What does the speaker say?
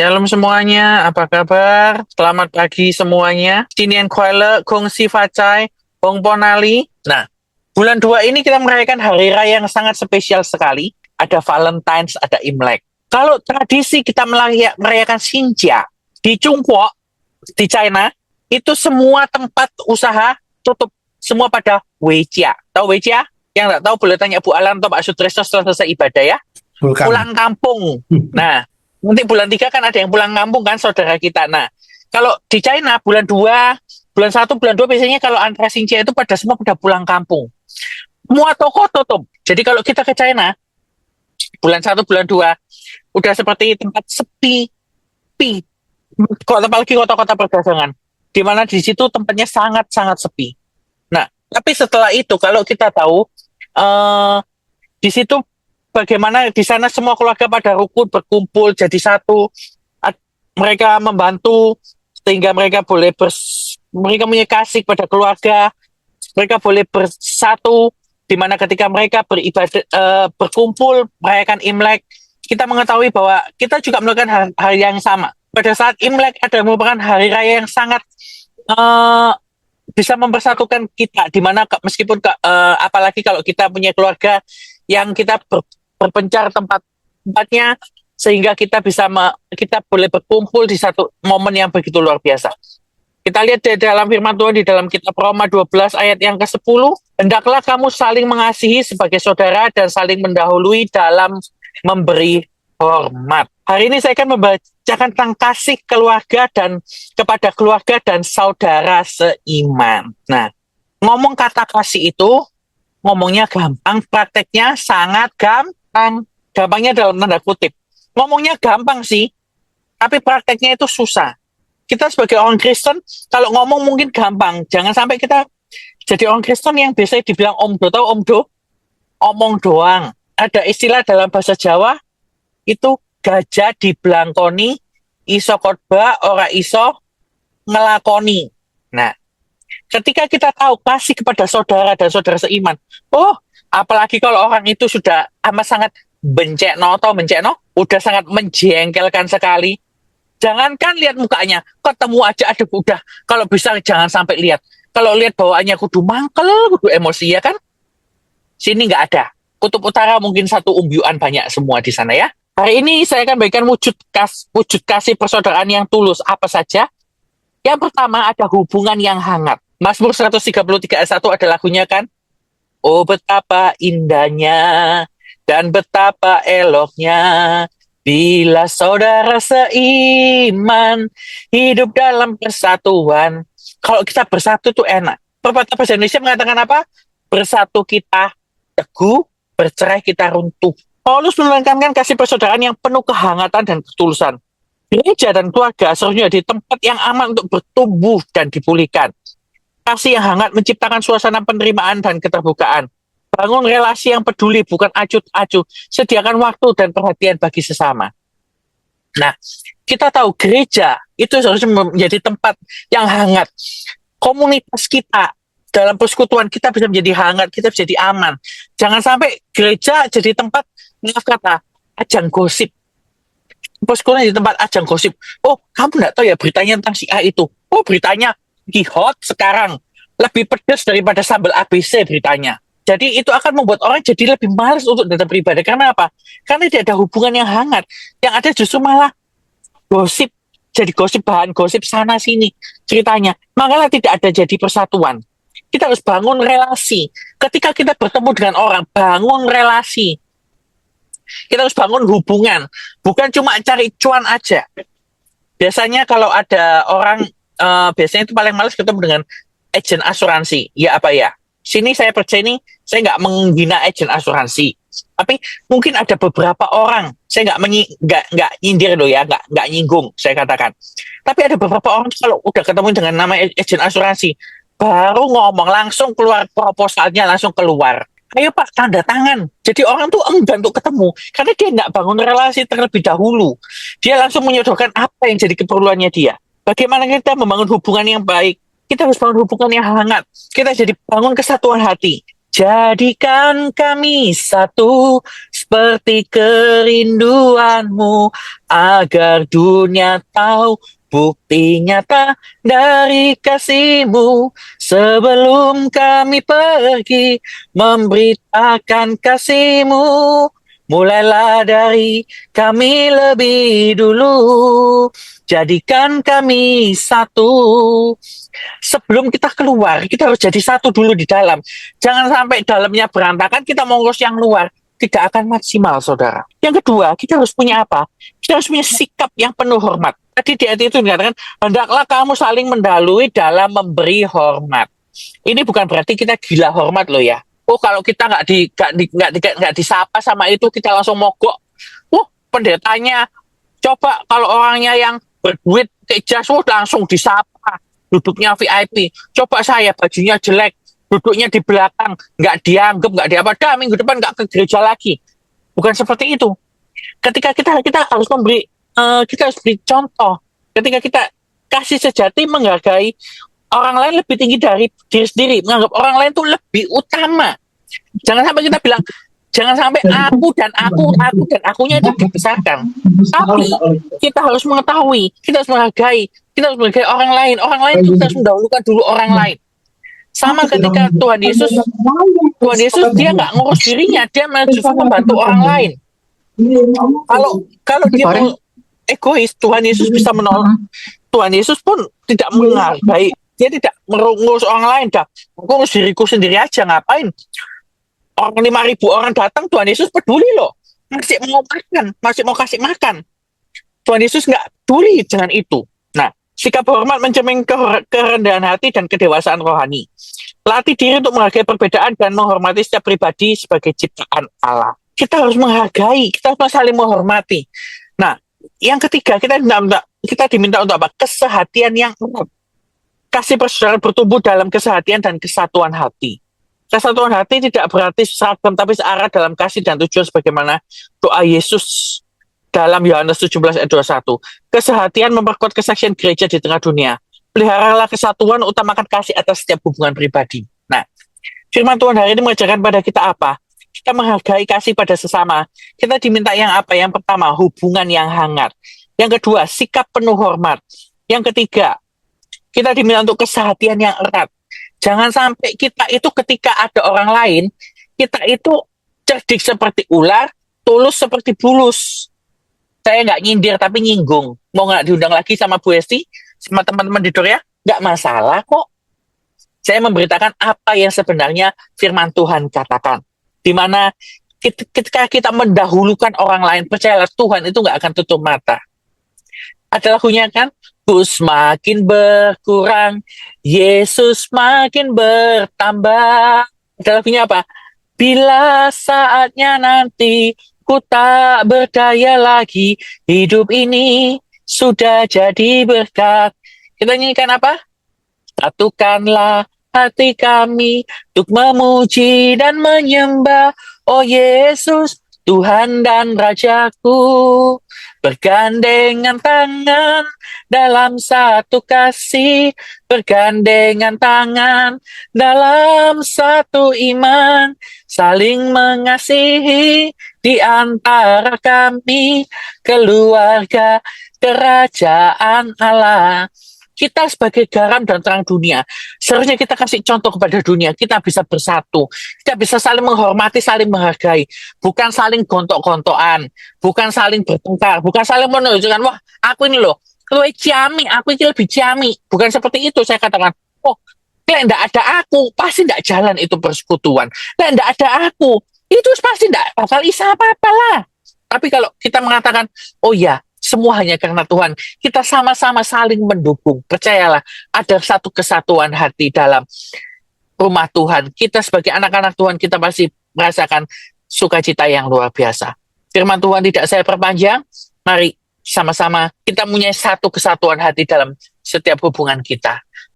Shalom semuanya, apa kabar? Selamat pagi semuanya. Tinian Kuala, Kong Si Facai, Hong Ponali. Nah, bulan 2 ini kita merayakan hari raya yang sangat spesial sekali. Ada Valentine's, ada Imlek. Kalau tradisi kita merayakan Xinjia di Chongqing, di China, itu semua tempat usaha tutup. Semua pada Weijia. Tahu Weijia? Yang nggak tahu boleh tanya Bu Alan atau Pak Sutresno setelah selesai ibadah ya. Bukan. Pulang kampung. Nah, nanti bulan 3 kan ada yang pulang kampung kan saudara kita. Nah, kalau di China bulan 2, bulan 1, bulan 2 biasanya kalau antara Xinjia itu semua pada pulang kampung. Semua toko tutup. Jadi kalau kita ke China, bulan 1, bulan 2, udah seperti tempat sepi. Apalagi kota-kota perdagangan. Di mana di situ tempatnya sangat-sangat sepi. Nah, tapi setelah itu kalau kita tahu, di situ bagaimana di sana semua keluarga pada rukun berkumpul jadi satu. Mereka membantu sehingga mereka boleh mereka punya kasih pada keluarga. Mereka boleh bersatu di mana ketika mereka beribadah berkumpul merayakan Imlek, kita mengetahui bahwa kita juga melakukan hal yang sama. Pada saat Imlek ada merupakan hari raya yang sangat bisa mempersatukan kita di mana meskipun apalagi kalau kita punya keluarga yang kita berpencar tempatnya sehingga kita kita boleh berkumpul di satu momen yang begitu luar biasa. Kita lihat di dalam firman Tuhan di dalam kitab Roma 12 ayat yang ke-10, hendaklah kamu saling mengasihi sebagai saudara dan saling mendahului dalam memberi hormat. Hari ini saya akan membacakan tentang kasih keluarga dan kepada keluarga dan saudara seiman. Nah, ngomong kata kasih itu ngomongnya gampang, prakteknya sangat gampang. Gampangnya dalam tanda kutip. Ngomongnya gampang sih, tapi prakteknya itu susah. Kita sebagai orang Kristen, kalau ngomong mungkin gampang. Jangan sampai kita jadi orang Kristen yang biasanya dibilang omdo. Tahu omdo? Omong doang. Ada istilah dalam bahasa Jawa, itu gajah dibelangkoni, iso khotbah, ora iso ngelakoni. Nah, ketika kita tahu kasih kepada saudara dan saudara seiman, apalagi kalau orang itu sudah amat sangat bencekno, udah sangat menjengkelkan sekali. Jangankan lihat mukanya, ketemu aja ada udah. Kalau bisa jangan sampai lihat. Kalau lihat bawaannya kudu mangkel, kudu emosi ya kan? Sini nggak ada. Kutub Utara mungkin satu umbiuan banyak semua di sana ya. Hari ini saya akan berikan wujud kasih persaudaraan yang tulus. Apa saja? Yang pertama ada hubungan yang hangat. Mazmur 133 ayat 1 ada lagunya kan? Oh betapa indahnya dan betapa eloknya bila saudara seiman hidup dalam persatuan. Kalau kita bersatu tuh enak. Pepatah bahasa Indonesia mengatakan apa? Bersatu kita teguh, bercerai kita runtuh. Paulus menekankan kasih persaudaraan yang penuh kehangatan dan ketulusan. Gereja dan keluarga seharusnya di tempat yang aman untuk bertumbuh dan dipulihkan. Kasih yang hangat menciptakan suasana penerimaan dan keterbukaan. Bangun relasi yang peduli, bukan acuh-acuh. Sediakan waktu dan perhatian bagi sesama. Nah, kita tahu gereja itu seharusnya menjadi tempat yang hangat. Komunitas kita dalam persekutuan kita bisa menjadi hangat, kita bisa jadi aman. Jangan sampai gereja jadi tempat, maaf kata, ajang gosip. Persekutuan di tempat ajang gosip. Oh, kamu nggak tahu ya beritanya tentang si A itu. Oh, beritanya hot sekarang. Lebih pedas daripada sambal ABC beritanya. Jadi itu akan membuat orang jadi lebih malas untuk datang beribadah. Karena apa? Karena tidak ada hubungan yang hangat. Yang ada justru malah gosip. Jadi gosip, bahan gosip sana sini ceritanya. Makanya tidak ada jadi persatuan. Kita harus bangun relasi. Ketika kita bertemu dengan orang, bangun relasi. Kita harus bangun hubungan. Bukan cuma cari cuan aja. Biasanya kalau ada orang, biasanya itu paling males ketemu dengan agen asuransi. Ya apa ya? Sini saya percaya ini, saya nggak menghina agen asuransi. Tapi mungkin ada beberapa orang, saya nggak nyindir loh ya, nggak nyinggung saya katakan. Tapi ada beberapa orang kalau udah ketemu dengan nama agen asuransi, baru ngomong langsung keluar proposalnya langsung keluar. Ayo Pak, tanda tangan. Jadi orang tuh enggan untuk ketemu karena dia nggak bangun relasi terlebih dahulu. Dia langsung menyodorkan apa yang jadi keperluannya dia. Bagaimana kita membangun hubungan yang baik? Kita harus bangun hubungan yang hangat. Kita jadi bangun kesatuan hati. Jadikan kami satu seperti kerinduanmu, agar dunia tahu bukti nyata dari kasih-Mu. Sebelum kami pergi memberitakan kasih-Mu, mulailah dari kami lebih dulu. Jadikan kami satu. Sebelum kita keluar, kita harus jadi satu dulu di dalam. Jangan sampai dalamnya berantakan, kita mau ngurus yang luar. Tidak akan maksimal, saudara. Yang kedua, kita harus punya apa? Kita harus punya sikap yang penuh hormat. Tadi di ayat itu dikatakan, hendaklah kamu saling mendahului dalam memberi hormat. Ini bukan berarti kita gila hormat loh ya. Oh, kalau kita nggak disapa sama itu, kita langsung mogok. Pendetanya, coba kalau orangnya yang berduit kayak jas, langsung disapa. Duduknya VIP. Coba saya bajunya jelek, duduknya di belakang, nggak dianggap, nggak diapa, dah minggu depan nggak ke gereja lagi. Bukan seperti itu. Ketika kita harus memberi, kita harus beri contoh. Ketika kita kasih sejati, menghargai orang lain lebih tinggi dari diri sendiri, menganggap orang lain itu lebih utama. Jangan sampai kita bilang, jangan sampai aku dan akunya itu dibesarkan. Tapi kita harus mengetahui, kita harus menghargai orang lain. Orang lain itu kita harus mendahulukan dulu orang lain. Sama ketika Tuhan Yesus dia nggak ngurus dirinya, dia justru membantu orang lain. Kalau dia mau egois, Tuhan Yesus bisa menolong. Tuhan Yesus pun tidak menghargai, dia tidak mengurus orang lain. Dah, aku ngurus diriku sendiri aja, ngapain? Orang 5.000 orang datang, Tuhan Yesus peduli loh. Masih mau makan, masih mau kasih makan. Tuhan Yesus nggak peduli dengan itu. Nah, sikap hormat mencermin kerendahan hati dan kedewasaan rohani. Latih diri untuk menghargai perbedaan dan menghormati setiap pribadi sebagai ciptaan Allah. Kita harus menghargai, kita harus saling menghormati. Nah, yang ketiga, kita diminta untuk apa? Kesehatian yang erat. Kasih persaudaraan bertumbuh dalam kesehatian dan kesatuan hati. Kesatuan hati tidak berarti seragam, tapi searah dalam kasih dan tujuan sebagaimana doa Yesus dalam Yohanes 17 ayat 21. Kesehatian memperkuat kesaksian gereja di tengah dunia. Peliharalah kesatuan, utamakan kasih atas setiap hubungan pribadi. Nah, firman Tuhan hari ini mengajarkan pada kita apa? Kita menghargai kasih pada sesama. Kita diminta yang apa? Yang pertama, hubungan yang hangat. Yang kedua, sikap penuh hormat. Yang ketiga, kita diminta untuk kesehatian yang erat. Jangan sampai kita itu ketika ada orang lain, kita itu cerdik seperti ular, tulus seperti bulus. Saya nggak nyindir, tapi nyinggung. Mau nggak diundang lagi sama Bu Esti, sama teman-teman di Doria? Nggak masalah kok. Saya memberitakan apa yang sebenarnya firman Tuhan katakan. Di mana ketika kita mendahulukan orang lain, percayalah Tuhan itu nggak akan tutup mata. Ada lagunya kan? Ku semakin berkurang, Yesus makin bertambah. Ada lagunya apa? Bila saatnya nanti ku tak berdaya lagi, hidup ini sudah jadi berkat. Kita nyanyikan apa? Satukanlah hati kami untuk memuji dan menyembah, oh Yesus, Tuhan dan Rajaku. Bergandengan tangan dalam satu kasih, bergandengan tangan dalam satu iman, saling mengasihi di antara kami, keluarga kerajaan Allah. Kita sebagai garam dan terang dunia, seharusnya kita kasih contoh kepada dunia. Kita bisa bersatu, kita bisa saling menghormati, saling menghargai, bukan saling gontok-gontokan, bukan saling bertengkar, bukan saling menunjukkan, wah aku ini loh lebih ciami, aku ini lebih ciami. Bukan seperti itu. Saya katakan, oh kalau tidak ada aku, pasti tidak jalan itu persekutuan. Kalau tidak ada aku, itu pasti tidak bakal bisa apa-apa lah. Tapi kalau kita mengatakan, oh ya, semua hanya karena Tuhan, kita sama-sama saling mendukung. Percayalah, ada satu kesatuan hati dalam rumah Tuhan. Kita sebagai anak-anak Tuhan, kita pasti merasakan sukacita yang luar biasa. Firman Tuhan tidak saya perpanjang. Mari sama-sama kita punya satu kesatuan hati dalam setiap hubungan kita.